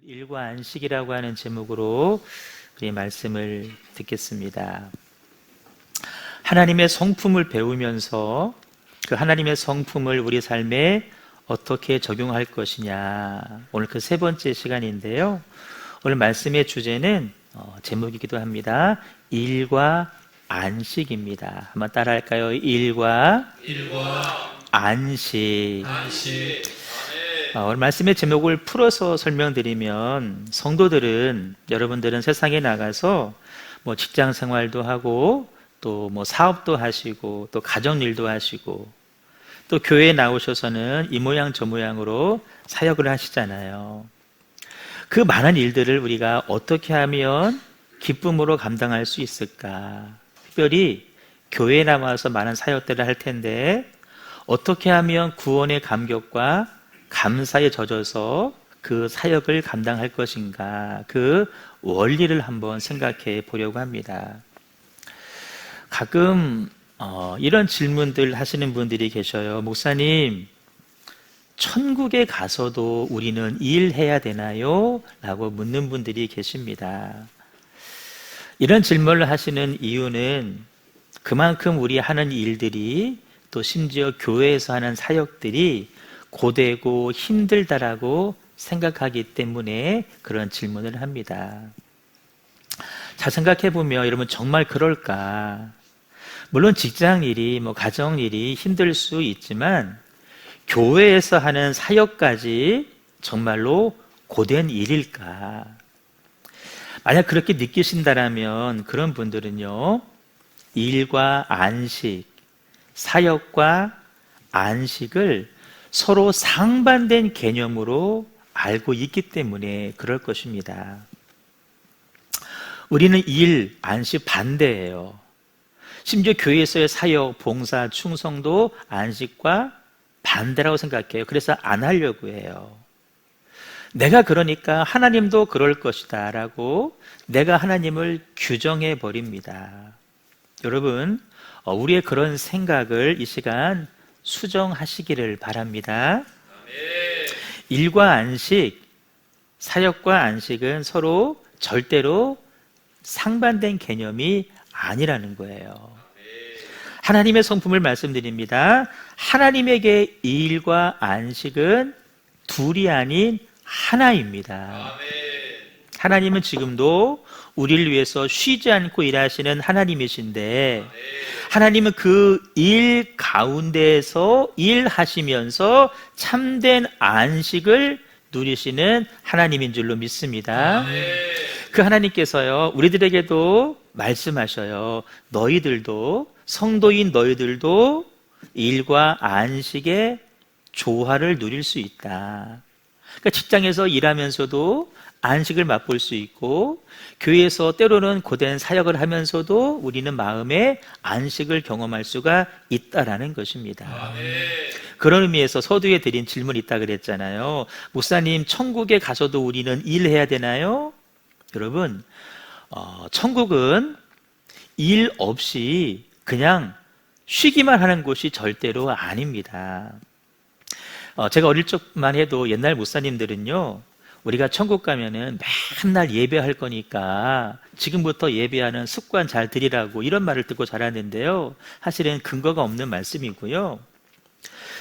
일과 안식이라고 하는 제목으로 우리 말씀을 듣겠습니다. 하나님의 성품을 배우면서 그 하나님의 성품을 우리 삶에 어떻게 적용할 것이냐, 오늘 그 세 번째 시간인데요. 오늘 말씀의 주제는 제목이기도 합니다. 일과 안식입니다. 한번 따라할까요? 일과 안식. 오늘 말씀의 제목을 풀어서 설명드리면, 성도들은, 여러분들은 세상에 나가서 직장 생활도 하고 또 사업도 하시고 또 가정일도 하시고 또 교회에 나오셔서는 이 모양 저 모양으로 사역을 하시잖아요. 그 많은 일들을 우리가 어떻게 하면 기쁨으로 감당할 수 있을까? 특별히 교회에 나와서 많은 사역들을 할 텐데 어떻게 하면 구원의 감격과 감사에 젖어서 그 사역을 감당할 것인가, 그 원리를 한번 생각해 보려고 합니다. 가끔 이런 질문들 하시는 분들이 계셔요. 목사님, 천국에 가서도 우리는 일해야 되나요? 라고 묻는 분들이 계십니다. 이런 질문을 하시는 이유는 그만큼 우리 하는 일들이, 또 심지어 교회에서 하는 사역들이 고되고 힘들다라고 생각하기 때문에 그런 질문을 합니다. 잘 생각해보면 여러분, 정말 그럴까? 물론 직장 일이, 가정 일이 힘들 수 있지만 교회에서 하는 사역까지 정말로 고된 일일까? 만약 그렇게 느끼신다면 그런 분들은요, 일과 안식, 사역과 안식을 서로 상반된 개념으로 알고 있기 때문에 그럴 것입니다. 우리는 일, 안식 반대예요. 심지어 교회에서의 사역, 봉사, 충성도 안식과 반대라고 생각해요. 그래서 안 하려고 해요. 내가 그러니까 하나님도 그럴 것이다 라고 내가 하나님을 규정해 버립니다. 여러분, 우리의 그런 생각을 이 시간 수정하시기를 바랍니다. 일과 안식, 사역과 안식은 서로 절대로 상반된 개념이 아니라는 거예요. 하나님의 성품을 말씀드립니다. 하나님에게 일과 안식은 둘이 아닌 하나입니다. 하나님은 지금도 우리를 위해서 쉬지 않고 일하시는 하나님이신데, 하나님은 그 일 가운데에서 일하시면서 참된 안식을 누리시는 하나님인 줄로 믿습니다. 그 하나님께서요, 우리들에게도 말씀하셔요. 너희들도, 성도인 너희들도 일과 안식의 조화를 누릴 수 있다. 그러니까 직장에서 일하면서도 안식을 맛볼 수 있고, 교회에서 때로는 고된 사역을 하면서도 우리는 마음의 안식을 경험할 수가 있다라는 것입니다. 그런 의미에서 서두에 드린 질문이 있다 그랬잖아요. 목사님, 천국에 가서도 우리는 일해야 되나요? 여러분, 천국은 일 없이 그냥 쉬기만 하는 곳이 절대로 아닙니다. 제가 어릴 적만 해도 옛날 목사님들은요, 우리가 천국 가면은 맨날 예배할 거니까 지금부터 예배하는 습관 잘 들이라고 이런 말을 듣고 자랐는데요, 사실은 근거가 없는 말씀이고요.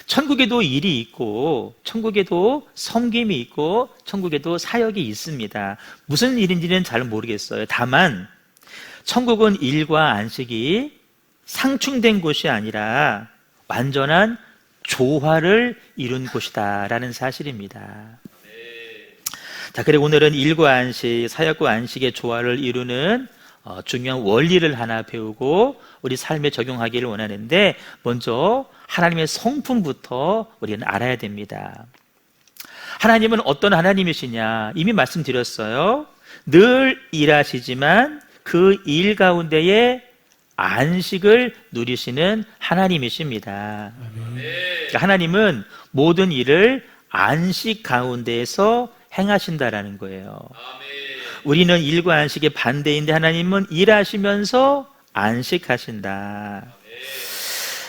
천국에도 일이 있고, 천국에도 섬김이 있고, 천국에도 사역이 있습니다. 무슨 일인지는 잘 모르겠어요. 다만 천국은 일과 안식이 상충된 곳이 아니라 완전한 조화를 이룬 곳이다라는 사실입니다. 자, 그리고 오늘은 일과 안식, 사역과 안식의 조화를 이루는 중요한 원리를 하나 배우고 우리 삶에 적용하기를 원하는데, 먼저 하나님의 성품부터 우리는 알아야 됩니다. 하나님은 어떤 하나님이시냐? 이미 말씀드렸어요. 늘 일하시지만 그 일 가운데에 안식을 누리시는 하나님이십니다. 그러니까 하나님은 모든 일을 안식 가운데에서 행하신다라는 거예요. 우리는 일과 안식의 반대인데 하나님은 일하시면서 안식하신다.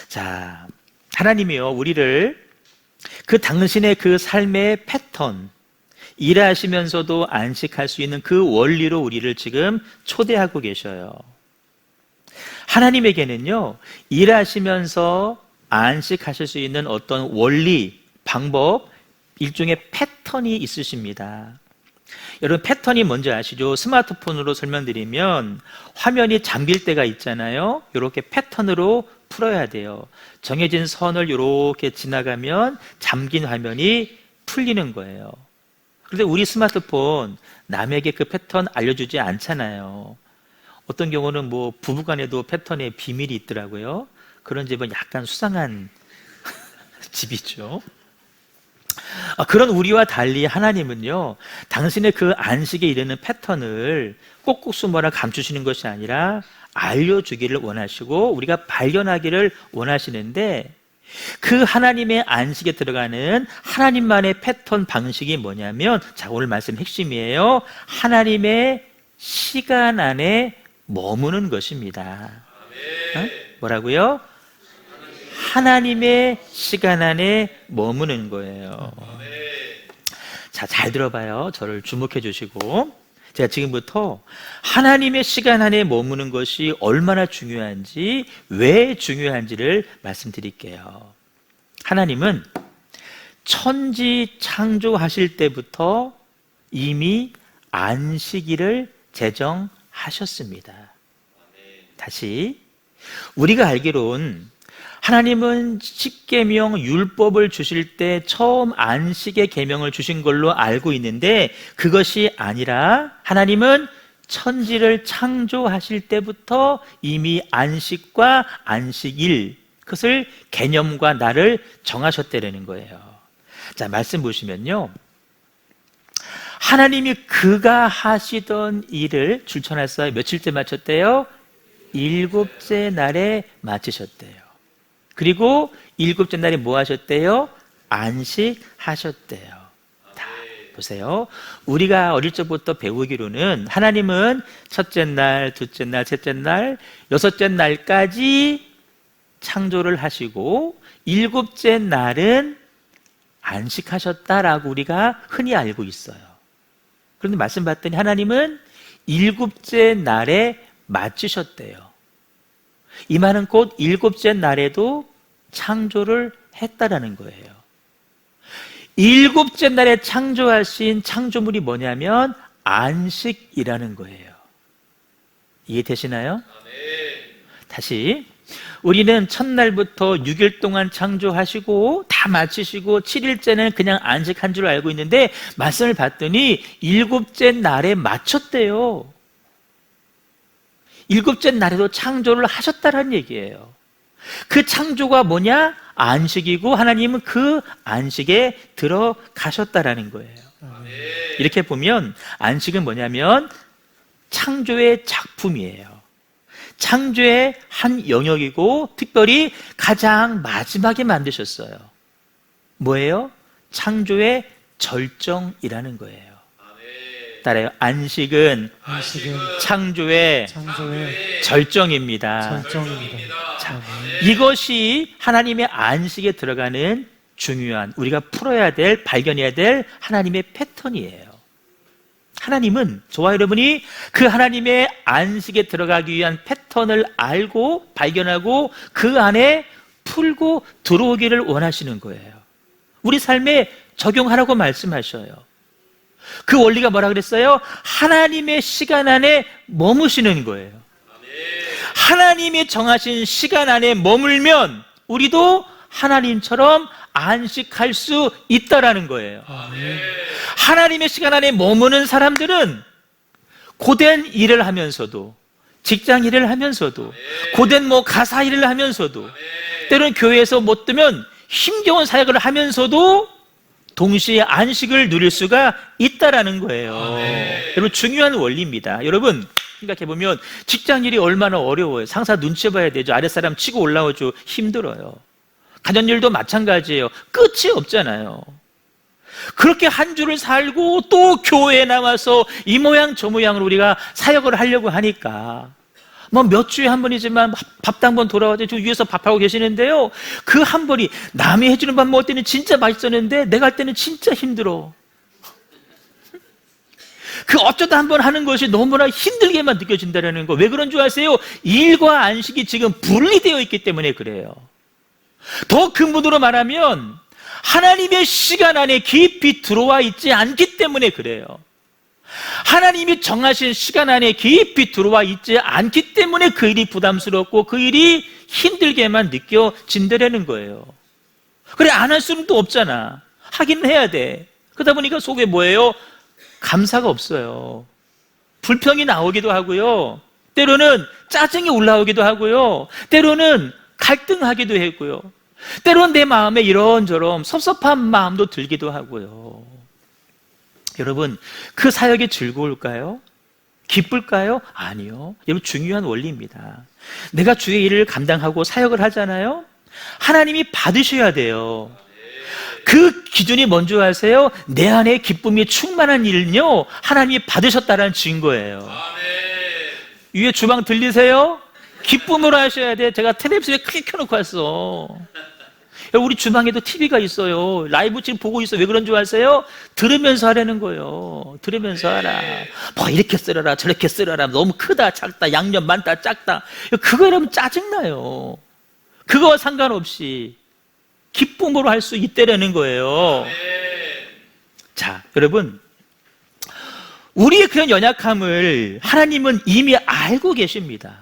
자, 하나님이요, 우리를 그 당신의 그 삶의 패턴, 일하시면서도 안식할 수 있는 그 원리로 우리를 지금 초대하고 계셔요. 하나님에게는요, 일하시면서 안식하실 수 있는 어떤 원리, 방법, 일종의 패턴이 있으십니다. 여러분, 패턴이 뭔지 아시죠? 스마트폰으로 설명드리면 화면이 잠길 때가 있잖아요. 이렇게 패턴으로 풀어야 돼요. 정해진 선을 이렇게 지나가면 잠긴 화면이 풀리는 거예요. 그런데 우리 스마트폰 남에게 그 패턴 알려주지 않잖아요. 어떤 경우는 뭐 부부간에도 패턴에 비밀이 있더라고요. 그런 집은 약간 수상한 집이죠. 그런 우리와 달리 하나님은요, 당신의 그 안식에 이르는 패턴을 꼭꼭 숨어라 감추시는 것이 아니라 알려주기를 원하시고 우리가 발견하기를 원하시는데, 그 하나님의 안식에 들어가는 하나님만의 패턴 방식이 뭐냐면, 자, 오늘 말씀 핵심이에요. 하나님의 시간 안에 머무는 것입니다. 뭐라고요? 하나님의 시간 안에 머무는 거예요. 자, 잘 들어봐요. 저를 주목해 주시고, 제가 지금부터 하나님의 시간 안에 머무는 것이 얼마나 중요한지, 왜 중요한지를 말씀드릴게요. 하나님은 천지 창조하실 때부터 이미 안식일을 제정하셨습니다. 다시, 우리가 알기론 하나님은 십계명 율법을 주실 때 처음 안식의 계명을 주신 걸로 알고 있는데, 그것이 아니라 하나님은 천지를 창조하실 때부터 이미 안식과 안식일, 그것을 개념과 날을 정하셨다는 거예요. 자, 말씀 보시면요, 하나님이 그가 하시던 일을 줄쳐놨어요. 며칠째 마쳤대요? 7째 날에 마치셨대요. 그리고 7째 날에 뭐 하셨대요? 안식하셨대요. 다 보세요. 우리가 어릴 적부터 배우기로는 하나님은 첫째 날, 둘째 날, 셋째 날, 6째 날까지 창조를 하시고 7째 날은 안식하셨다라고 우리가 흔히 알고 있어요. 그런데 말씀 봤더니 하나님은 7째 날에 마치셨대요. 이 말은 곧 7째 날에도 창조를 했다라는 거예요. 7째 날에 창조하신 창조물이 뭐냐면 안식이라는 거예요. 이해되시나요? 다시, 우리는 첫날부터 6일 동안 창조하시고 다 마치시고 7일째는 그냥 안식한 줄 알고 있는데, 말씀을 봤더니 7째 날에 마쳤대요. 7째 날에도 창조를 하셨다는 얘기예요. 그 창조가 뭐냐? 안식이고 하나님은 그 안식에 들어가셨다라는 거예요. 이렇게 보면 안식은 뭐냐면 창조의 작품이에요. 창조의 한 영역이고 특별히 가장 마지막에 만드셨어요. 뭐예요? 창조의 절정이라는 거예요. 따라요. 안식은 창조의 절정입니다. 자, 이것이 하나님의 안식에 들어가는 중요한, 우리가 풀어야 될, 발견해야 될 하나님의 패턴이에요. 하나님은, 저와 여러분이 그 하나님의 안식에 들어가기 위한 패턴을 알고 발견하고 그 안에 풀고 들어오기를 원하시는 거예요. 우리 삶에 적용하라고 말씀하셔요. 그 원리가 뭐라 그랬어요? 하나님의 시간 안에 머무시는 거예요. 하나님이 정하신 시간 안에 머물면 우리도 하나님처럼 안식할 수 있다라는 거예요. 하나님의 시간 안에 머무는 사람들은 고된 일을 하면서도, 직장 일을 하면서도, 고된 가사 일을 하면서도, 때로는 교회에서 못 뜨면 힘겨운 사역을 하면서도 동시에 안식을 누릴 수가 있다라는 거예요. 여러분, 중요한 원리입니다. 여러분, 생각해보면 직장일이 얼마나 어려워요. 상사 눈치 봐야 되죠. 아랫사람 치고 올라오죠. 힘들어요. 가정일도 마찬가지예요. 끝이 없잖아요. 그렇게 한 주를 살고 또 교회에 나와서 이 모양 저 모양으로 우리가 사역을 하려고 하니까 몇 주에 한 번이지만 밥도 한 번 돌아와서 저 위에서 밥하고 계시는데요, 그 한 번이 남이 해주는 밥 먹을 때는 진짜 맛있었는데 내가 할 때는 진짜 힘들어. 그 어쩌다 한번 하는 것이 너무나 힘들게만 느껴진다는 거. 왜 그런 줄 아세요? 일과 안식이 지금 분리되어 있기 때문에 그래요. 더 근본으로 말하면 하나님의 시간 안에 깊이 들어와 있지 않기 때문에 그래요. 하나님이 정하신 시간 안에 깊이 들어와 있지 않기 때문에 그 일이 부담스럽고 그 일이 힘들게만 느껴진다는 거예요. 그래, 안 할 수는 또 없잖아. 하기는 해야 돼. 그러다 보니까 속에 뭐예요? 감사가 없어요. 불평이 나오기도 하고요, 때로는 짜증이 올라오기도 하고요, 때로는 갈등하기도 했고요, 때로는 내 마음에 이런저런 섭섭한 마음도 들기도 하고요. 여러분, 그 사역이 즐거울까요? 기쁠까요? 아니요. 여러분, 중요한 원리입니다. 내가 주의 일을 감당하고 사역을 하잖아요. 하나님이 받으셔야 돼요. 그 기준이 뭔지 아세요? 내 안에 기쁨이 충만한 일은요, 하나님이 받으셨다는 증거예요. 위에 주방 들리세요? 기쁨으로 하셔야 돼. 제가 텔레비전에 크게 켜놓고 왔어. 우리 주방에도 TV가 있어요. 라이브 지금 보고 있어. 왜 그런 줄 아세요? 들으면서 하라는 거예요. 들으면서 하라. 뭐 이렇게 썰어라 저렇게 썰어라, 너무 크다 작다, 양념 많다 작다, 그거 여러분 짜증나요. 그거와 상관없이 기쁨으로 할 수 있다라는 거예요. 자, 여러분, 우리의 그런 연약함을 하나님은 이미 알고 계십니다.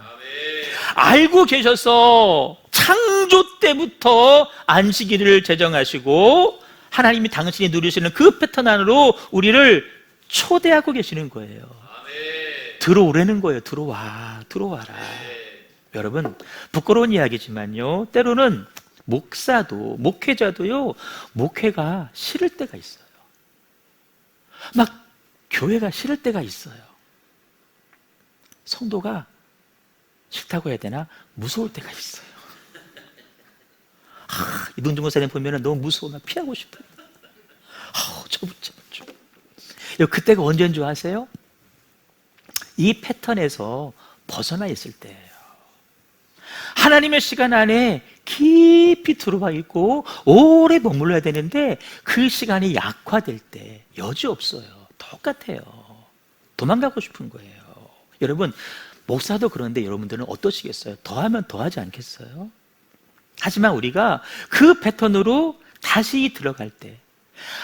알고 계셔서 창조 때부터 안식일을 제정하시고 하나님이 당신이 누리시는 그 패턴 안으로 우리를 초대하고 계시는 거예요. 들어오라는 거예요. 들어와라. 여러분, 부끄러운 이야기지만요, 때로는 목회자도요, 목회가 싫을 때가 있어요. 막 교회가 싫을 때가 있어요. 성도가 싫다고 해야 되나? 무서울 때가 있어요. 이동준 목사님 보면 너무 무서워. 막 피하고 싶어요. 그때가 언제인 줄 아세요? 이 패턴에서 벗어나 있을 때예요. 하나님의 시간 안에 깊이 들어와 있고 오래 머물러야 되는데 그 시간이 약화될 때 여지없어요. 똑같아요. 도망가고 싶은 거예요. 여러분, 목사도 그런데 여러분들은 어떠시겠어요? 더하면 더하지 않겠어요? 하지만 우리가 그 패턴으로 다시 들어갈 때,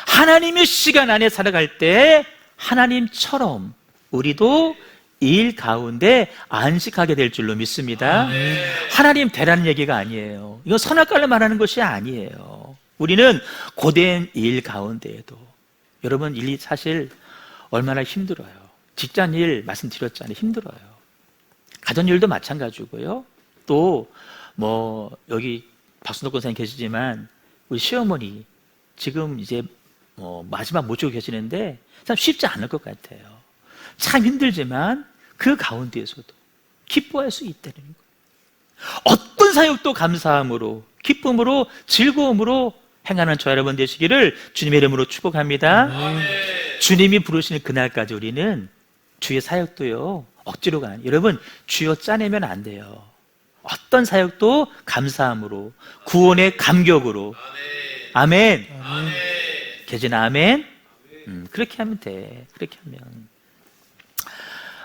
하나님의 시간 안에 살아갈 때 하나님처럼 우리도 일 가운데 안식하게 될 줄로 믿습니다. 하나님 되라는 얘기가 아니에요. 이건 선악과를 말하는 것이 아니에요. 우리는 고된 일 가운데에도, 여러분, 일이 사실 얼마나 힘들어요. 직장 일 말씀드렸잖아요. 힘들어요. 가정일도 마찬가지고요. 또 여기 박순덕 권사님 계시지만 우리 시어머니 지금 이제 마지막 모시고 계시는데 참 쉽지 않을 것 같아요. 참 힘들지만 그 가운데에서도 기뻐할 수 있다는 거예요. 어떤 사역도 감사함으로, 기쁨으로, 즐거움으로 행하는 저 여러분 되시기를 주님의 이름으로 축복합니다. 주님이 부르시는 그날까지 우리는 주의 사역도요, 억지로가 아니에요. 여러분, 쥐어 짜내면 안 돼요. 어떤 사역도 감사함으로, 구원의 감격으로. 아멘. 계시나 아멘. 그렇게 하면 돼. 그렇게 하면.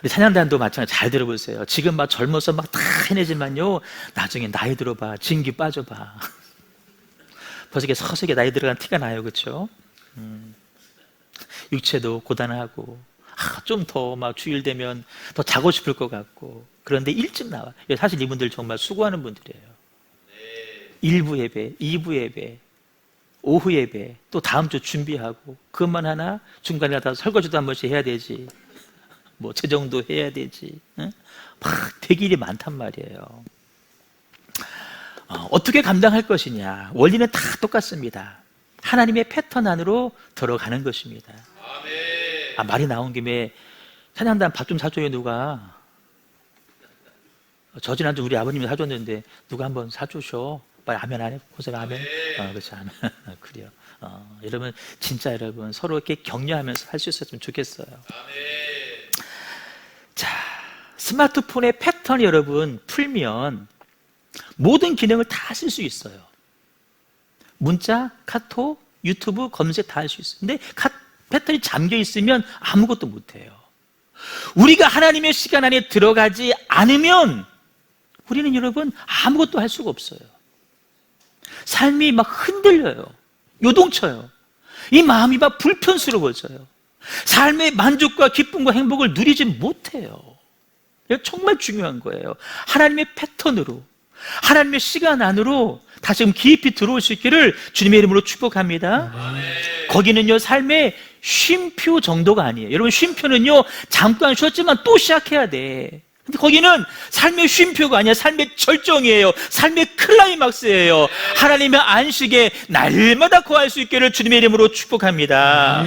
우리 찬양단도 마찬가지. 잘 들어보세요. 지금 막 젊어서 막 다 해내지만요, 나중에 나이 들어봐, 진기 빠져봐. 벌써 이렇게 서서히 나이 들어간 티가 나요, 그렇죠? 육체도 고단하고, 좀 더 막 주일 되면 더 자고 싶을 것 같고, 그런데 일찍 나와. 사실 이분들 정말 수고하는 분들이에요. 1부 예배, 2부 예배, 오후 예배, 또 다음 주 준비하고, 그것만 하나? 중간에 가다 설거지도 한 번씩 해야 되지, 재정도 해야 되지, 응? 막 되게 일이 많단 말이에요. 어떻게 감당할 것이냐? 원리는 다 똑같습니다. 하나님의 패턴 안으로 들어가는 것입니다. 말이 나온 김에 찬양단 밥 좀 사줘요. 누가? 저 지난주 우리 아버님이 사줬는데 누가 한번 사주셔. 빨리 아멘 안 해? 고생 아멘? 그렇지, 아멘. 그래요. 여러분, 진짜 여러분 서로 이렇게 격려하면서 할 수 있었으면 좋겠어요. 자, 스마트폰의 패턴 여러분 풀면 모든 기능을 다 쓸 수 있어요. 문자, 카톡, 유튜브 검색 다 할 수 있어요. 근데 패턴이 잠겨 있으면 아무것도 못 해요. 우리가 하나님의 시간 안에 들어가지 않으면 우리는 여러분 아무것도 할 수가 없어요. 삶이 막 흔들려요. 요동쳐요. 이 마음이 막 불편스러워져요. 삶의 만족과 기쁨과 행복을 누리지 못해요. 이거 정말 중요한 거예요. 하나님의 패턴으로, 하나님의 시간 안으로 다시금 깊이 들어올 수 있기를 주님의 이름으로 축복합니다. 거기는요, 삶의 쉼표 정도가 아니에요. 여러분, 쉼표는요, 잠깐 쉬었지만 또 시작해야 돼. 근데 거기는 삶의 쉼표가 아니야. 삶의 절정이에요. 삶의 클라이막스예요. 하나님의 안식에 날마다 거할 수 있기를 주님의 이름으로 축복합니다.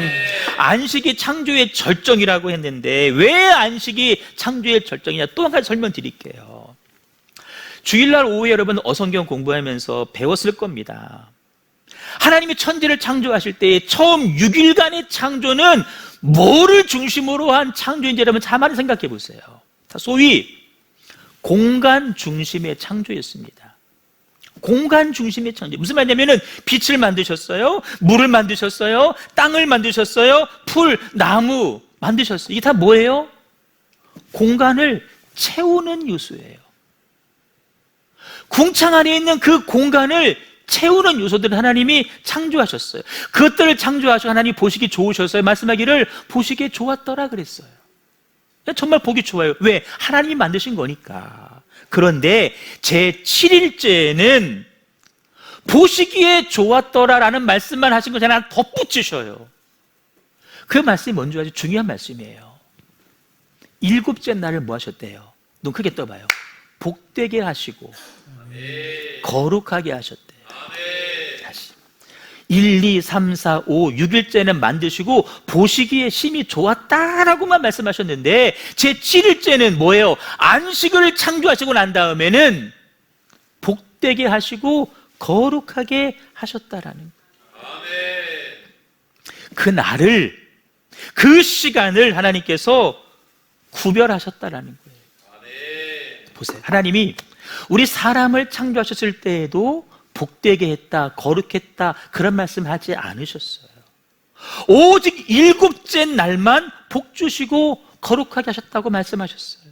안식이 창조의 절정이라고 했는데 왜 안식이 창조의 절정이냐, 또 한 가지 설명드릴게요. 주일날 오후에 여러분 어성경 공부하면서 배웠을 겁니다. 하나님이 천지를 창조하실 때 처음 6일간의 창조는 뭐를 중심으로 한 창조인지 여러분 잘 생각해 보세요. 소위 공간 중심의 창조였습니다. 공간 중심의 창조. 무슨 말이냐면은 빛을 만드셨어요, 물을 만드셨어요, 땅을 만드셨어요, 풀, 나무 만드셨어요. 이게 다 뭐예요? 공간을 채우는 요소예요. 궁창 안에 있는 그 공간을 채우는 요소들을 하나님이 창조하셨어요. 그것들을 창조하셔서 하나님이 보시기 좋으셨어요. 말씀하기를 보시기에 좋았더라 그랬어요. 정말 보기 좋아요. 왜? 하나님이 만드신 거니까. 그런데 제7일째는 보시기에 좋았더라라는 말씀만 하신 것이 하나 덧붙이셔요. 그 말씀이 뭔지 아주 중요한 말씀이에요. 7째 날을 뭐 하셨대요? 눈 크게 떠봐요. 복되게 하시고 거룩하게 하셨대요. 1, 2, 3, 4, 5, 6일째는 만드시고 보시기에 심히 좋았다라고만 말씀하셨는데 제7일째는 뭐예요? 안식을 창조하시고 난 다음에는 복되게 하시고 거룩하게 하셨다라는 거예요. 그 날을, 그 시간을 하나님께서 구별하셨다라는 거예요. 보세요. 하나님이 우리 사람을 창조하셨을 때에도 복되게 했다, 거룩했다, 그런 말씀 하지 않으셨어요. 오직 7째 날만 복 주시고 거룩하게 하셨다고 말씀하셨어요.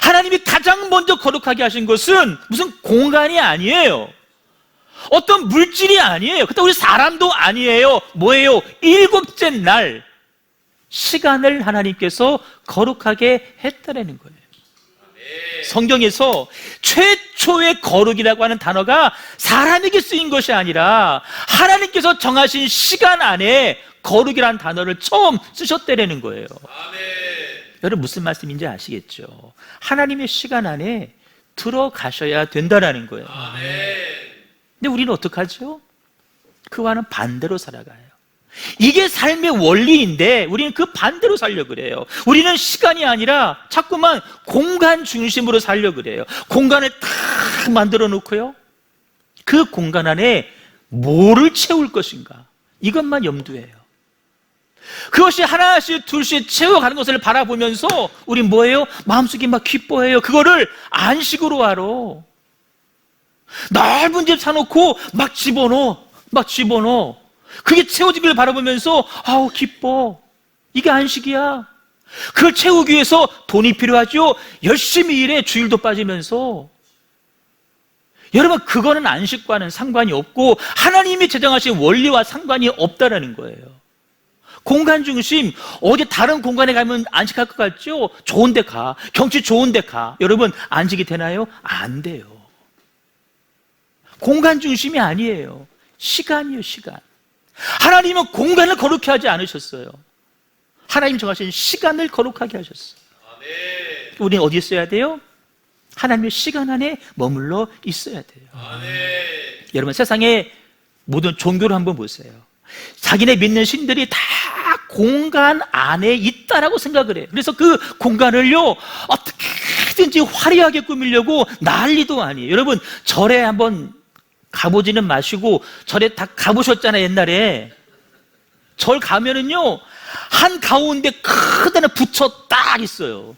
하나님이 가장 먼저 거룩하게 하신 것은 무슨 공간이 아니에요. 어떤 물질이 아니에요. 그때 우리 사람도 아니에요. 뭐예요? 7째 날 시간을 하나님께서 거룩하게 했다라는 거예요. 성경에서 최초의 거룩이라고 하는 단어가 사람에게 쓰인 것이 아니라 하나님께서 정하신 시간 안에 거룩이라는 단어를 처음 쓰셨다는 거예요. 여러분 무슨 말씀인지 아시겠죠? 하나님의 시간 안에 들어가셔야 된다는 거예요. 근데 우리는 어떡하죠? 그와는 반대로 살아가요. 이게 삶의 원리인데 우리는 그 반대로 살려고 그래요. 우리는 시간이 아니라 자꾸만 공간 중심으로 살려고 그래요. 공간을 딱 만들어 놓고요, 그 공간 안에 뭐를 채울 것인가, 이것만 염두해요. 그것이 하나씩 둘씩 채워가는 것을 바라보면서 우리 뭐예요? 마음속에 막 기뻐해요. 그거를 안식으로 알아. 넓은 집 사놓고 막 집어넣어. 그게 채워지기를 바라보면서 아우 기뻐. 이게 안식이야. 그걸 채우기 위해서 돈이 필요하죠. 열심히 일해, 주일도 빠지면서. 여러분 그거는 안식과는 상관이 없고 하나님이 제정하신 원리와 상관이 없다라는 거예요. 공간 중심, 어디 다른 공간에 가면 안식할 것 같죠? 좋은 데 가, 경치 좋은 데 가. 여러분 안식이 되나요? 안 돼요. 공간 중심이 아니에요. 시간이요, 시간. 하나님은 공간을 거룩히 하지 않으셨어요. 하나님 정하신 시간을 거룩하게 하셨어요. 우리는 어디 있어야 돼요? 하나님의 시간 안에 머물러 있어야 돼요. 여러분 세상의 모든 종교를 한번 보세요. 자기네 믿는 신들이 다 공간 안에 있다라고 생각을 해요. 그래서 그 공간을요 어떻게든지 화려하게 꾸미려고 난리도 아니에요. 여러분 절에 한번 가보지는 마시고, 절에 다 가보셨잖아요. 옛날에 절 가면은요 한 가운데 크다란 부처 딱 있어요.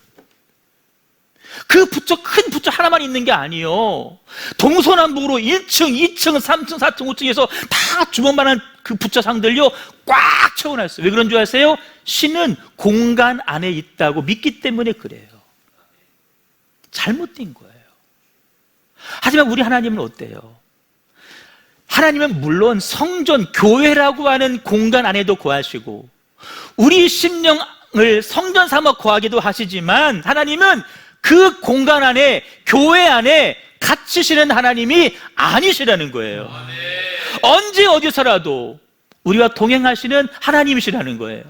그 부처, 큰 부처 하나만 있는 게 아니에요. 동서남북으로 1층, 2층, 3층, 4층, 5층에서 다 주먹만한 그 부처상들요 꽉 채워놨어요. 왜 그런 줄 아세요? 신은 공간 안에 있다고 믿기 때문에 그래요. 잘못된 거예요. 하지만 우리 하나님은 어때요? 하나님은 물론 성전, 교회라고 하는 공간 안에도 거하시고 우리 심령을 성전 삼아 거하기도 하시지만 하나님은 그 공간 안에, 교회 안에 갇히시는 하나님이 아니시라는 거예요. 언제 어디서라도 우리와 동행하시는 하나님이시라는 거예요.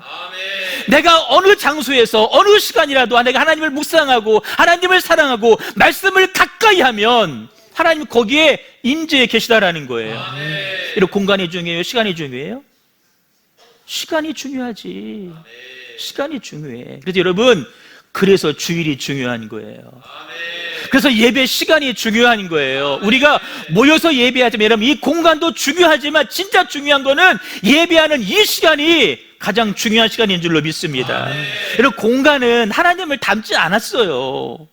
내가 어느 장소에서 어느 시간이라도 내가 하나님을 묵상하고 하나님을 사랑하고 말씀을 가까이 하면 하나님 거기에 임재해 계시다라는 거예요. 이런 공간이 중요해요? 시간이 중요해요? 시간이 중요하지. 시간이 중요해. 그래서 여러분, 그래서 주일이 중요한 거예요. 그래서 예배 시간이 중요한 거예요. 우리가 모여서 예배하지만 여러분, 이 공간도 중요하지만 진짜 중요한 거는 예배하는 이 시간이 가장 중요한 시간인 줄로 믿습니다. 여러분, 공간은 하나님을 담지 않았어요.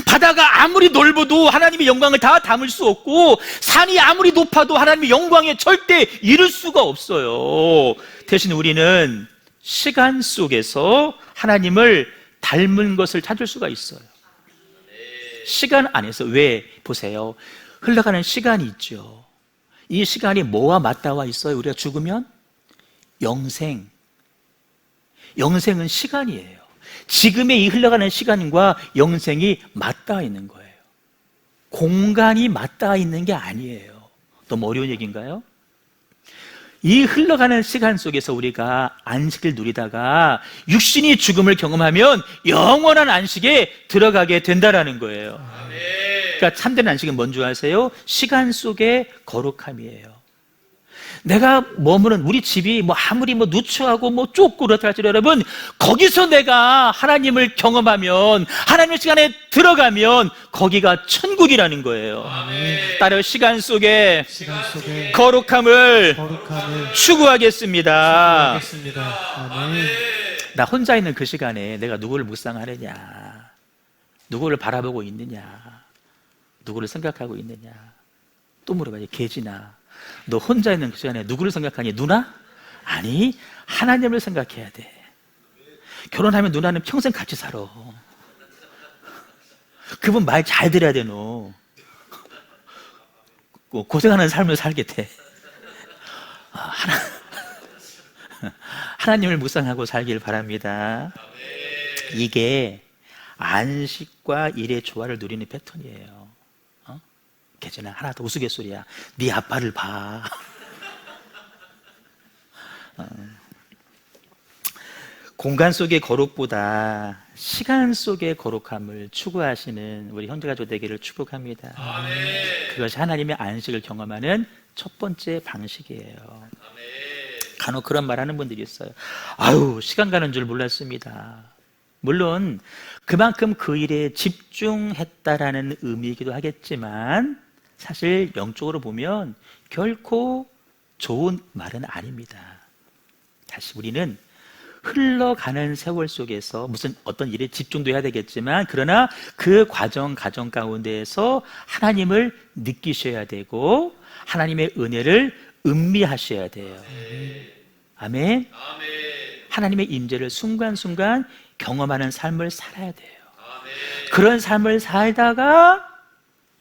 바다가 아무리 넓어도 하나님의 영광을 다 담을 수 없고 산이 아무리 높아도 하나님의 영광에 절대 이룰 수가 없어요. 대신 우리는 시간 속에서 하나님을 닮은 것을 찾을 수가 있어요. 시간 안에서. 왜? 보세요. 흘러가는 시간이 있죠. 이 시간이 뭐와 맞닿아 있어요? 우리가 죽으면? 영생. 영생은 시간이에요. 지금의 이 흘러가는 시간과 영생이 맞닿아 있는 거예요. 공간이 맞닿아 있는 게 아니에요. 너무 어려운 얘기인가요? 이 흘러가는 시간 속에서 우리가 안식을 누리다가 육신이 죽음을 경험하면 영원한 안식에 들어가게 된다라는 거예요. 그러니까 참된 안식은 뭔지 아세요? 시간 속의 거룩함이에요. 내가 머무는 우리 집이 아무리 누추하고 좁고 그렇다 할지라도 여러분, 거기서 내가 하나님을 경험하면, 하나님의 시간에 들어가면 거기가 천국이라는 거예요. 따라 시간 속에 거룩함을 추구하겠습니다. 아멘. 나 혼자 있는 그 시간에 내가 누구를 묵상하느냐, 누구를 바라보고 있느냐, 누구를 생각하고 있느냐. 또 물어봐요. 계지나, 너 혼자 있는 그 시간에 누구를 생각하니? 누나? 아니, 하나님을 생각해야 돼. 결혼하면 누나는 평생 같이 살아. 그분 말 잘 들어야 돼. 너 고생하는 삶을 살게 돼. 하나님을 묵상하고 살길 바랍니다. 이게 안식과 일의 조화를 누리는 패턴이에요. 괜찮아, 하나 더 우스갯소리야. 네 아빠를 봐. 공간 속의 거룩보다 시간 속의 거룩함을 추구하시는 우리 형제가족 되기를 축복합니다. 그것이 하나님의 안식을 경험하는 첫 번째 방식이에요. 간혹 그런 말하는 분들이 있어요. 아유, 시간 가는 줄 몰랐습니다. 물론 그만큼 그 일에 집중했다라는 의미이기도 하겠지만 사실 영적으로 보면 결코 좋은 말은 아닙니다. 다시 우리는 흘러가는 세월 속에서 무슨 어떤 일에 집중도 해야 되겠지만 그러나 그 가정 가운데에서 하나님을 느끼셔야 되고 하나님의 은혜를 음미하셔야 돼요. 아멘. 하나님의 임재를 순간순간 경험하는 삶을 살아야 돼요. 그런 삶을 살다가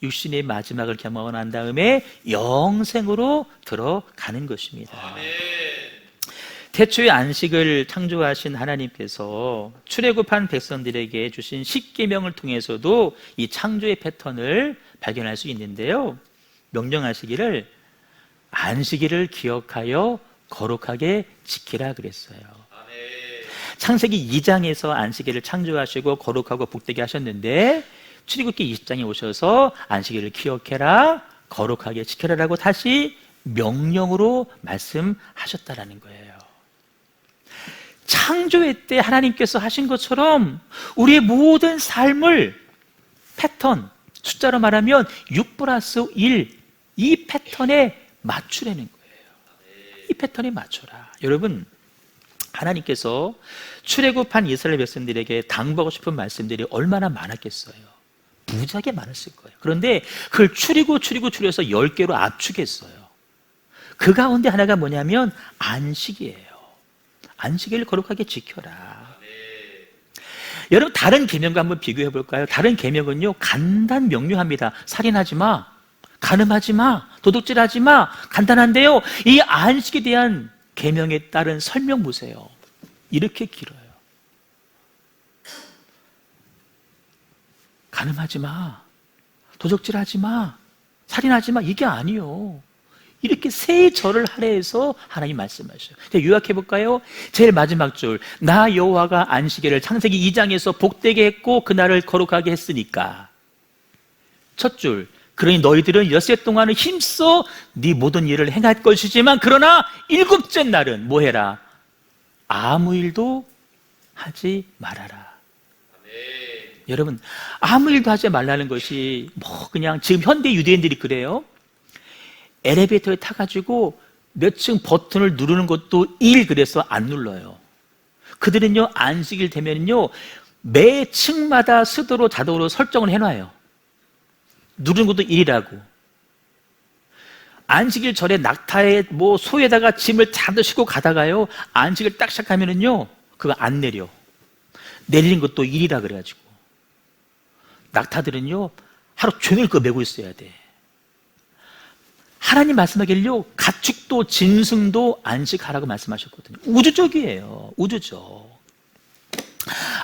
육신의 마지막을 경험한 다음에 영생으로 들어가는 것입니다. 태초의 안식을 창조하신 하나님께서 출애굽한 백성들에게 주신 십계명을 통해서도 이 창조의 패턴을 발견할 수 있는데요. 명령하시기를 안식일을 기억하여 거룩하게 지키라 그랬어요. 창세기 2장에서 안식일을 창조하시고 거룩하고 복되게 하셨는데 출애굽기 20장에 오셔서 안식일을 기억해라, 거룩하게 지켜라라고 다시 명령으로 말씀하셨다라는 거예요. 창조회 때 하나님께서 하신 것처럼 우리의 모든 삶을 패턴, 숫자로 말하면 6+1, 이 패턴에 맞추라는 거예요. 이 패턴에 맞춰라. 여러분, 하나님께서 출애굽한 이스라엘 백성들에게 당부하고 싶은 말씀들이 얼마나 많았겠어요. 무지하게 많았을 거예요. 그런데 그걸 줄여서 10개로 압축했어요. 그 가운데 하나가 뭐냐면 안식이에요. 안식일을 거룩하게 지켜라. 여러분, 다른 계명과 한번 비교해 볼까요? 다른 계명은요, 간단 명료합니다. 살인하지 마, 간음하지 마, 도둑질하지 마. 간단한데요, 이 안식에 대한 계명에 따른 설명 보세요. 이렇게 길어요. 간음하지 마, 도둑질하지 마, 살인하지 마. 이게 아니요. 이렇게 세 절을 할애해서 하나님 말씀하셔요. 요약해 볼까요? 제일 마지막 줄, 나 여호와가 안식일을 창세기 2장에서 복되게 했고 그날을 거룩하게 했으니까. 첫 줄, 그러니 너희들은 엿새 동안은 힘써 네 모든 일을 행할 것이지만 그러나 일곱째 날은 뭐 해라? 아무 일도 하지 말아라. 여러분, 아무 일도 하지 말라는 것이 뭐 그냥 지금 현대 유대인들이 그래요. 엘리베이터에 타가지고 몇 층 버튼을 누르는 것도 일 그래서 안 눌러요. 그들은요, 안식일 되면요 매 층마다 스스로 자동으로 설정을 해놔요. 누르는 것도 일이라고. 안식일 전에 낙타에 뭐 소에다가 짐을 잔뜩 싣고 가다가요, 안식일 딱 시작하면은요 그거 안 내려. 내리는 것도 일이라 그래가지고. 낙타들은요 하루 종일 그거 메고 있어야 돼. 하나님 말씀하길요, 가축도 짐승도 안식하라고 말씀하셨거든요. 우주적이에요. 우주적.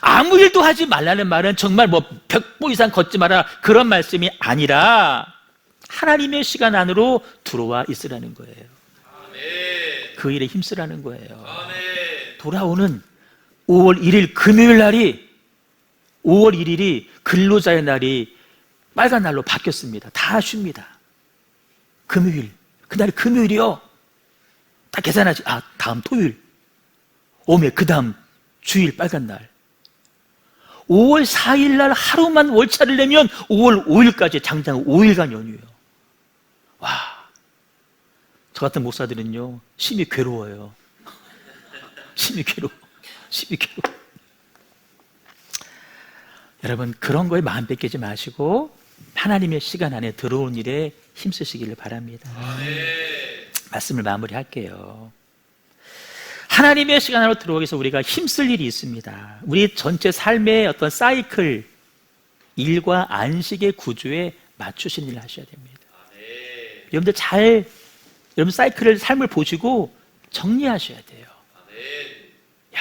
아무 일도 하지 말라는 말은 정말 뭐 100보 이상 걷지 마라 그런 말씀이 아니라 하나님의 시간 안으로 들어와 있으라는 거예요. 그 일에 힘쓰라는 거예요. 돌아오는 5월 1일 금요일 날이 5월 1일이 근로자의 날이 빨간 날로 바뀌었습니다. 다 쉽니다. 금요일, 그날이 금요일이요. 다 계산하지. 아, 다음 토요일 오메 그 다음 주일 빨간 날. 5월 4일 날 하루만 월차를 내면 5월 5일까지 장장 5일간 연휴예요. 와, 저 같은 목사들은요 심히 괴로워요. 심히 괴로워. 여러분, 그런 거에 마음 뺏기지 마시고 하나님의 시간 안에 들어온 일에 힘쓰시기를 바랍니다. 말씀을 마무리할게요. 하나님의 시간 안으로 들어오기 위해서 우리가 힘쓸 일이 있습니다. 우리 전체 삶의 어떤 사이클, 일과 안식의 구조에 맞추신 일을 하셔야 됩니다. 여러분들 여러분 사이클을, 삶을 보시고 정리하셔야 돼요.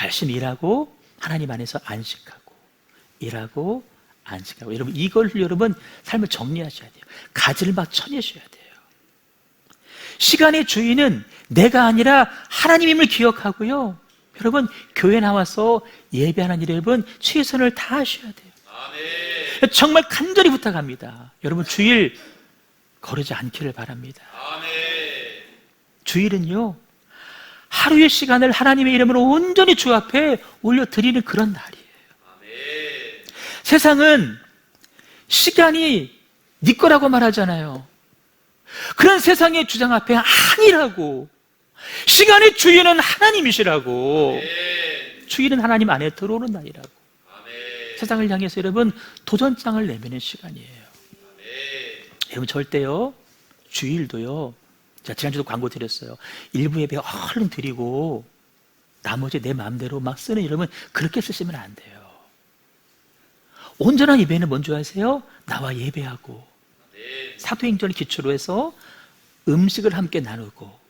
열심히 일하고 하나님 안에서 안식하고, 일하고 안식하고. 여러분, 이걸 여러분 삶을 정리하셔야 돼요. 가지를 막 쳐내셔야 돼요. 시간의 주인은 내가 아니라 하나님임을 기억하고요. 여러분, 교회 나와서 예배하는 일에 여러분 최선을 다하셔야 돼요. 아멘. 정말 간절히 부탁합니다. 여러분, 주일 거르지 않기를 바랍니다. 아멘. 주일은요 하루의 시간을 하나님의 이름으로 온전히 주 앞에 올려드리는 그런 날이에요. 아멘. 세상은 시간이 네 거라고 말하잖아요. 그런 세상의 주장 앞에 아니라고. 시간의 주인은 하나님이시라고. 주일은 하나님 안에 들어오는 날이라고. 세상을 향해서 여러분 도전장을 내미는 시간이에요. 여러분, 절대요 주일도요, 자, 지난주도 광고 드렸어요. 일부 예배 얼른 드리고 나머지 내 마음대로 막 쓰는, 여러분 그렇게 쓰시면 안 돼요. 온전한 예배는 뭔지 아세요? 나와 예배하고 사도행전을 기초로 해서 음식을 함께 나누고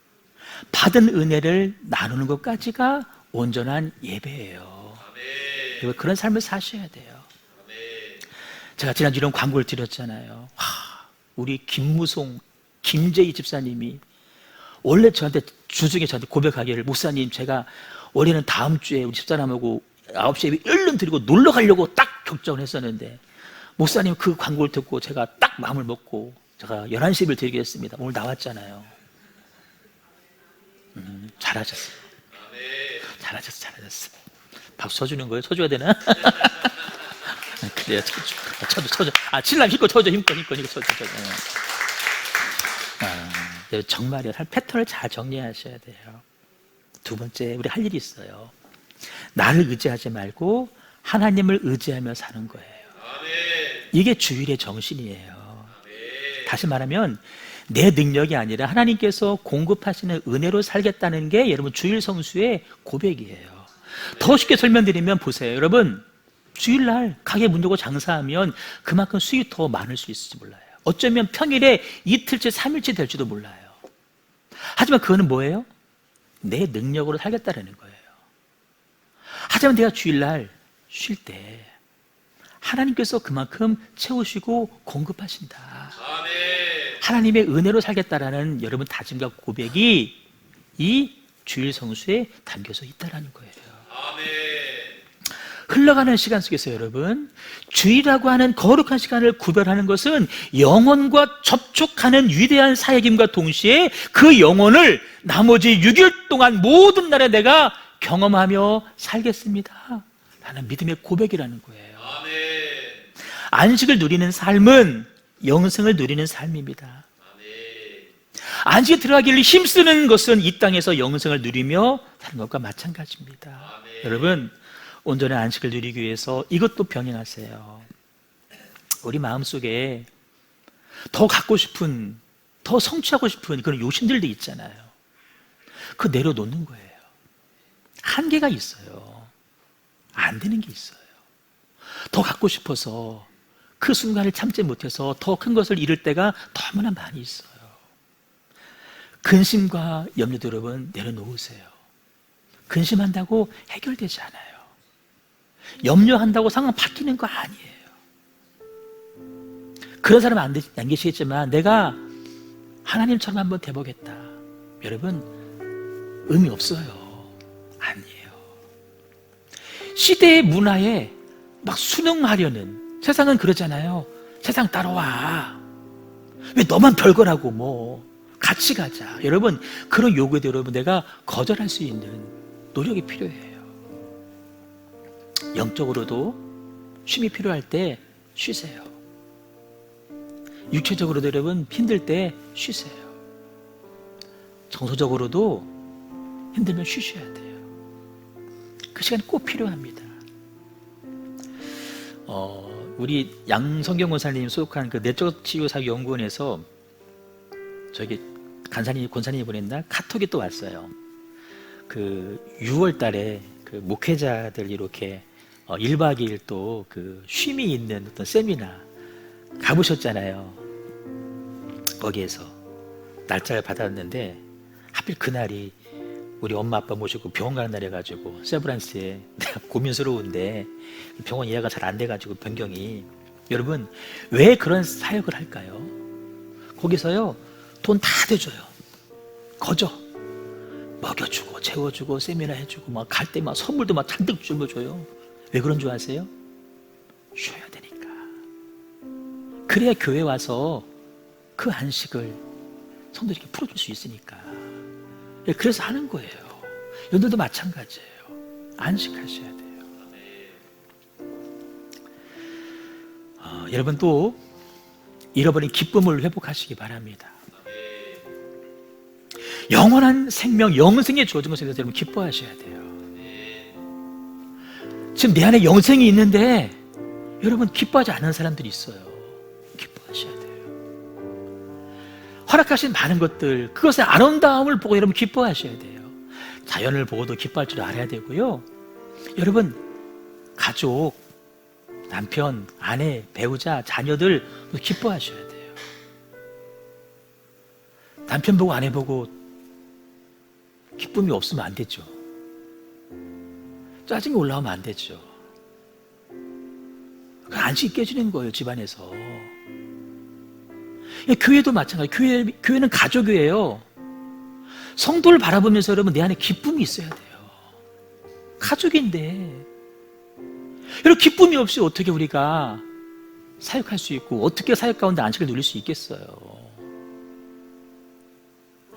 받은 은혜를 나누는 것까지가 온전한 예배예요. 여러분, 그런 삶을 사셔야 돼요. 제가 지난주 이런 광고를 드렸잖아요. 우리 김무송, 김재희 집사님이 원래 저한테 주중에 저한테 고백하기를, 목사님 제가 원래는 다음 주에 우리 집사람하고 9시에 예배 얼른 드리고 놀러 가려고 딱 결정을 했었는데, 목사님 그 광고를 듣고 제가 딱 마음을 먹고 제가 11시 예배를 드리겠습니다. 오늘 나왔잖아요. 잘하셨어요. 잘하셨어. 박수 쳐주는 거예요? 쳐줘야 되나? 그래요, 쳐줘. 아, 신랑 힘껏 쳐줘. 정말이요. 패턴을 잘 정리하셔야 돼요. 두 번째, 우리 할 일이 있어요. 나를 의지하지 말고 하나님을 의지하며 사는 거예요. 이게 주일의 정신이에요. 다시 말하면 내 능력이 아니라 하나님께서 공급하시는 은혜로 살겠다는 게 여러분 주일 성수의 고백이에요. 더 쉽게 설명드리면 보세요. 여러분, 주일날 가게 문 열고 장사하면 그만큼 수익이 더 많을 수 있을지 몰라요. 어쩌면 평일에 이틀째 3일째 될지도 몰라요. 하지만 그거는 뭐예요? 내 능력으로 살겠다는 거예요. 하지만 내가 주일날 쉴 때 하나님께서 그만큼 채우시고 공급하신다. 하나님의 은혜로 살겠다라는 여러분 다짐과 고백이 이 주일 성수에 담겨서 있다라는 거예요. 흘러가는 시간 속에서 여러분, 주일이라고 하는 거룩한 시간을 구별하는 것은 영혼과 접촉하는 위대한 사역임과 동시에 그 영혼을 나머지 6일 동안 모든 날에 내가 경험하며 살겠습니다 라는 믿음의 고백이라는 거예요. 안식을 누리는 삶은 영생을 누리는 삶입니다. 안식에 들어가기를 힘쓰는 것은 이 땅에서 영생을 누리며 사는 것과 마찬가지입니다. 여러분, 온전한 안식을 누리기 위해서 이것도 병행하세요. 우리 마음속에 더 갖고 싶은, 더 성취하고 싶은 그런 욕심들도 있잖아요. 그거 내려놓는 거예요. 한계가 있어요. 안 되는 게 있어요. 더 갖고 싶어서 그 순간을 참지 못해서 더 큰 것을 잃을 때가 너무나 많이 있어요. 근심과 염려도 여러분 내려놓으세요. 근심한다고 해결되지 않아요. 염려한다고 상황 바뀌는 거 아니에요. 그런 사람 안 계시겠지만 내가 하나님처럼 한번 돼보겠다. 여러분, 의미 없어요. 아니에요. 시대의 문화에 막 순응하려는, 세상은 그러잖아요. 세상 따라와. 왜 너만 별거라고 뭐 같이 가자. 여러분, 그런 요구에도 여러분 내가 거절할 수 있는 노력이 필요해요. 영적으로도 쉼이 필요할 때 쉬세요. 육체적으로도 여러분 힘들 때 쉬세요. 정서적으로도 힘들면 쉬셔야 돼요. 그 시간이 꼭 필요합니다. 우리 양성경 권사님 소속한 그 내적 치유사역 연구원에서 저기 권사님이 보냈나 카톡이 또 왔어요. 그 6월 달에 그 목회자들 이렇게 1박 2일 또 그 쉼이 있는 어떤 세미나 가보셨잖아요. 거기에서 날짜를 받았는데 하필 그날이 우리 엄마 아빠 모시고 병원 가는 날 해가지고 세브란스에 내가 고민스러운데 병원 예약가 잘 안 돼가지고 변경이. 여러분, 왜 그런 사역을 할까요? 거기서요 돈 다 대줘요. 거저 먹여주고 재워주고 세미나 해주고 막 갈 때 막 선물도 막 잔뜩 줘요. 왜 그런 줄 아세요? 쉬어야 되니까. 그래야 교회 와서 그 안식을 성도들에게 풀어줄 수 있으니까. 그래서 하는 거예요. 여러분들도 마찬가지예요. 안식하셔야 돼요. 여러분 또 잃어버린 기쁨을 회복하시기 바랍니다. 영원한 생명, 영생이 주어진 것에 대해서 여러분 기뻐하셔야 돼요. 지금 내 안에 영생이 있는데 여러분 기뻐하지 않는 사람들이 있어요. 기뻐하셔야 돼요. 허락하신 많은 것들, 그것의 아름다움을 보고 여러분 기뻐하셔야 돼요. 자연을 보고도 기뻐할 줄 알아야 되고요. 여러분, 가족, 남편, 아내, 배우자, 자녀들 기뻐하셔야 돼요. 남편 보고 아내 보고 기쁨이 없으면 안 되죠. 짜증이 올라오면 안 되죠. 그 안식이 깨지는 거예요, 집안에서. 교회도 마찬가지. 교회는 가족이에요. 성도를 바라보면서 여러분 내 안에 기쁨이 있어야 돼요. 가족인데 여러분, 기쁨이 없이 어떻게 우리가 사역할 수 있고 어떻게 사역 가운데 안식을 누릴 수 있겠어요.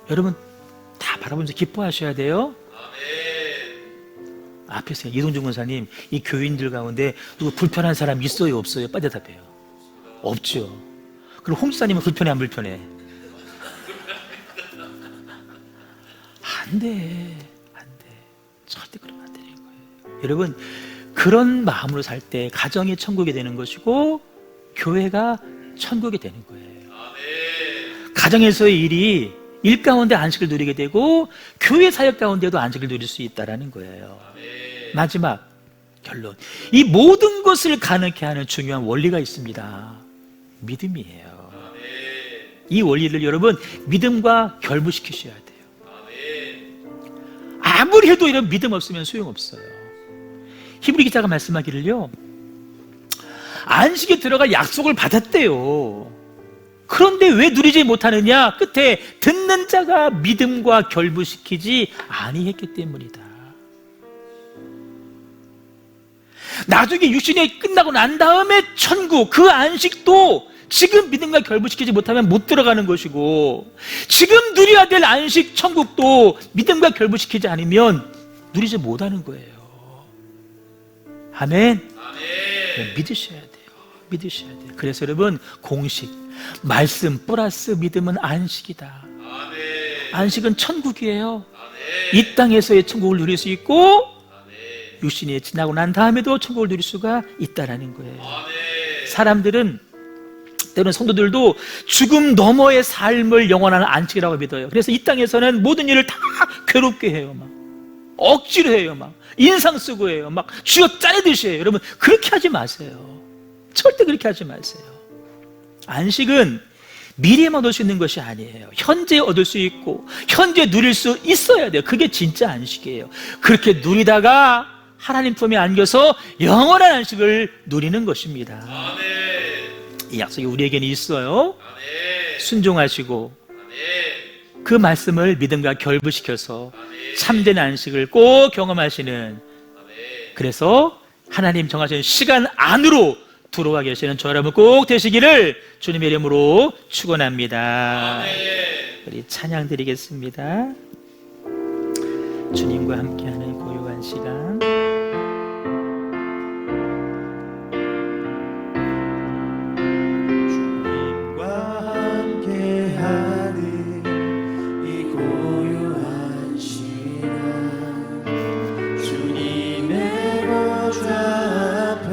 여러분 다 바라보면서 기뻐하셔야 돼요. 앞에서 이동준 권사님, 이 교인들 가운데 누구 불편한 사람 있어요 없어요? 빨리 대답해요. 없죠. 그럼 홍 지사님은 불편해 안 불편해? 안 돼. 절대 그러면 안 되는 거예요. 여러분, 그런 마음으로 살 때 가정이 천국이 되는 것이고 교회가 천국이 되는 거예요. 가정에서의 일이 일 가운데 안식을 누리게 되고 교회 사역 가운데도 안식을 누릴 수 있다는 거예요. 마지막 결론, 이 모든 것을 가능케 하는 중요한 원리가 있습니다. 믿음이에요. 이 원리를 여러분 믿음과 결부시키셔야 돼요. 아무리 해도 이런 믿음 없으면 소용없어요. 히브리 기자가 말씀하기를요, 안식에 들어갈 약속을 받았대요. 그런데 왜 누리지 못하느냐? 끝에 듣는 자가 믿음과 결부시키지 아니했기 때문이다. 나중에 육신이 끝나고 난 다음에 천국, 그 안식도 지금 믿음과 결부시키지 못하면 못 들어가는 것이고, 지금 누려야 될 안식 천국도 믿음과 결부시키지 않으면 누리지 못하는 거예요. 아멘. 네, 믿으셔야 돼요. 믿으셔야 돼요. 그래서 여러분, 공식 말씀 플러스 믿음은 안식이다. 안식은 천국이에요. 이 땅에서의 천국을 누릴 수 있고 육신이 지나고 난 다음에도 천국을 누릴 수가 있다는 거예요. 사람들은, 때로는 성도들도 죽음 너머의 삶을 영원한 안식이라고 믿어요. 그래서 이 땅에서는 모든 일을 다 괴롭게 해요. 막 억지로 해요. 막 인상 쓰고 해요. 막 쥐어 짜내듯이 해요. 여러분, 그렇게 하지 마세요. 절대 그렇게 하지 마세요. 안식은 미래에만 얻을 수 있는 것이 아니에요. 현재 얻을 수 있고 현재 누릴 수 있어야 돼요. 그게 진짜 안식이에요. 그렇게 누리다가 하나님 품에 안겨서 영원한 안식을 누리는 것입니다. 이 약속이 우리에게는 있어요. 순종하시고 그 말씀을 믿음과 결부시켜서 참된 안식을 꼭 경험하시는, 그래서 하나님 정하신 시간 안으로 들어와 계시는 저 여러분 꼭 되시기를 주님의 이름으로 축원합니다. 우리 찬양 드리겠습니다. 주님과 함께하는 고요한 시간. 주님과 함께하는 이 고요한 시간, 주님의 보좌 앞에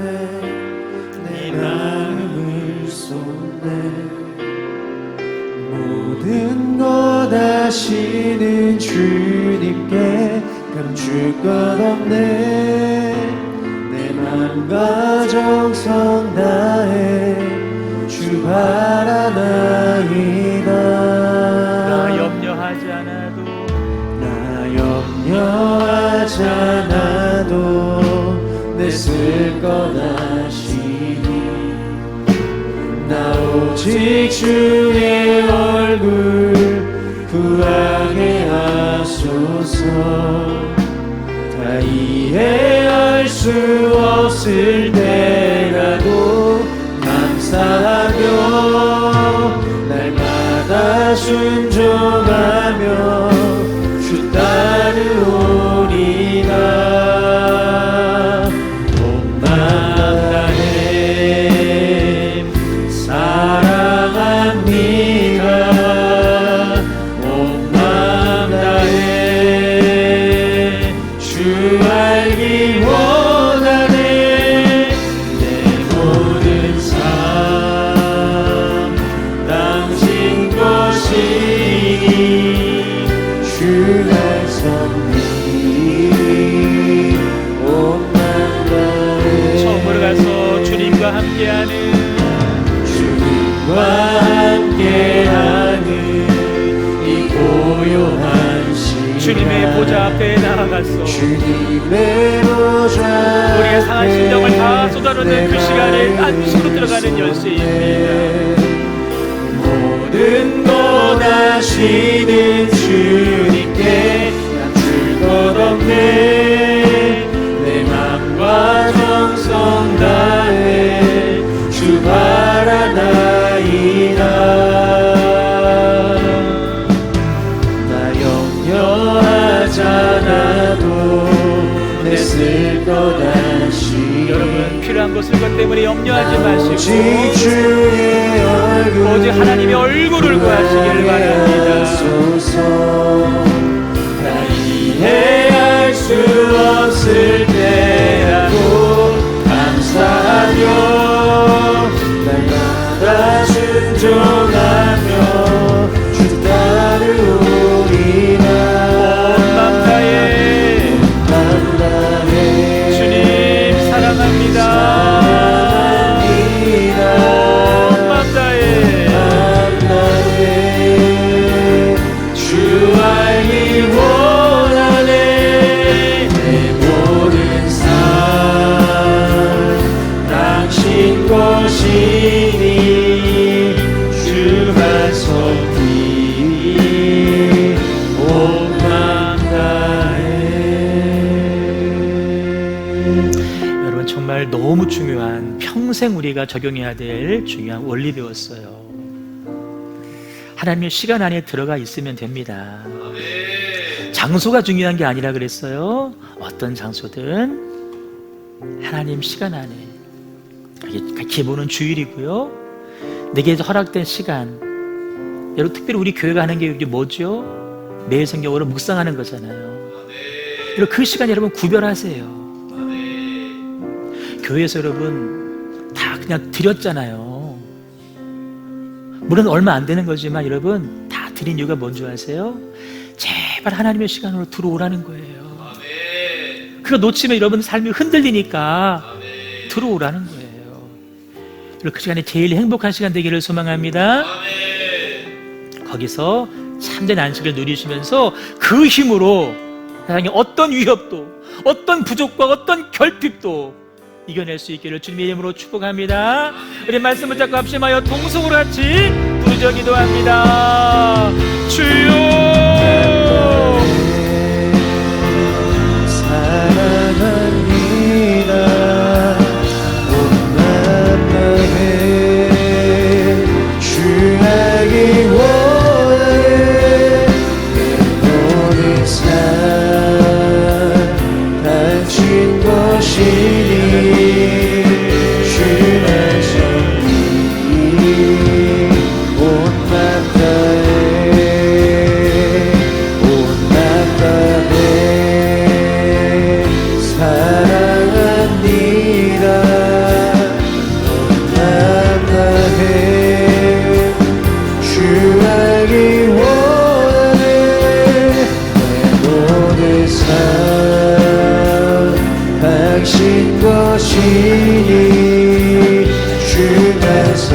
내 마음을 쏟네. 모든 것 아시는 주님께 감출 것 없네. 내 마음과 정성 다해 주 바라나이다. 나 염려하지 않아도, 나 염려하지 않아도 내 쓸 것 아시니. 나 오직 주의 얼굴 구하게 하소서. 다 이해할 수 없을 때라도 감사하며 날마다 순종하며 주 따르오리다. 온 마음 다해 사랑합니다. 온 마음 다해 주 알기 원하네. 내 모든 삶 당신 것이니 주 말씀이 온 마음 다해. 처음으로 가서 주님과 함께하는, 주님과 함께하는 이 고요한 시간, 주님의 보좌 앞에 나아가서 주님의 보좌 우리의 상한 심령을 다 쏟아놓는 그 시간에 안식으로 들어가는 열쇠입니다. 모든 것 아시는 주님께 감출 것 없네. 내 맘과 정성 다해 주 바라나이다. 나 염려하지 않아도 내 쓸 것 아시니. 여러분, 필요한 것을 것 때문에 염려하지 마시고 오직 주의 얼굴 오직 하나님의 얼굴을 구하시길 바랍니다. 다 이해할 수 없을 때라도 감사하며 날마다 정말 너무 중요한, 평생 우리가 적용해야 될 중요한 원리 배웠어요. 하나님의 시간 안에 들어가 있으면 됩니다. 장소가 중요한 게 아니라 그랬어요. 어떤 장소든 하나님 시간 안에, 그게 기본은 주일이고요. 내게 허락된 시간, 여러분 특별히 우리 교회가 하는 게 뭐죠? 매일 성경으로 묵상하는 거잖아요. 여러분 그 시간 여러분 구별하세요. 교회에서 여러분 다 그냥 드렸잖아요. 물론 얼마 안 되는 거지만 여러분 다 드린 이유가 뭔지 아세요? 제발 하나님의 시간으로 들어오라는 거예요. 그거 놓치면 여러분 삶이 흔들리니까 들어오라는 거예요. 그 시간에 제일 행복한 시간 되기를 소망합니다. 거기서 참된 안식을 누리시면서 그 힘으로 세상에 어떤 위협도, 어떤 부족과 어떤 결핍도 이겨낼 수 있기를 주님의 이름으로 축복합니다. 우리 말씀을 잡고 합심하여 동성으로 같이 부르짖어 기도합니다. 주여 사랑합니다. 온 만남에 취하기 원해. 내 모든 삶 당신 것이니 주의 성이 온 만남에 사랑합니다. 만남에 주하기 원해. 내 모든 삶 당신 것이니 주가 선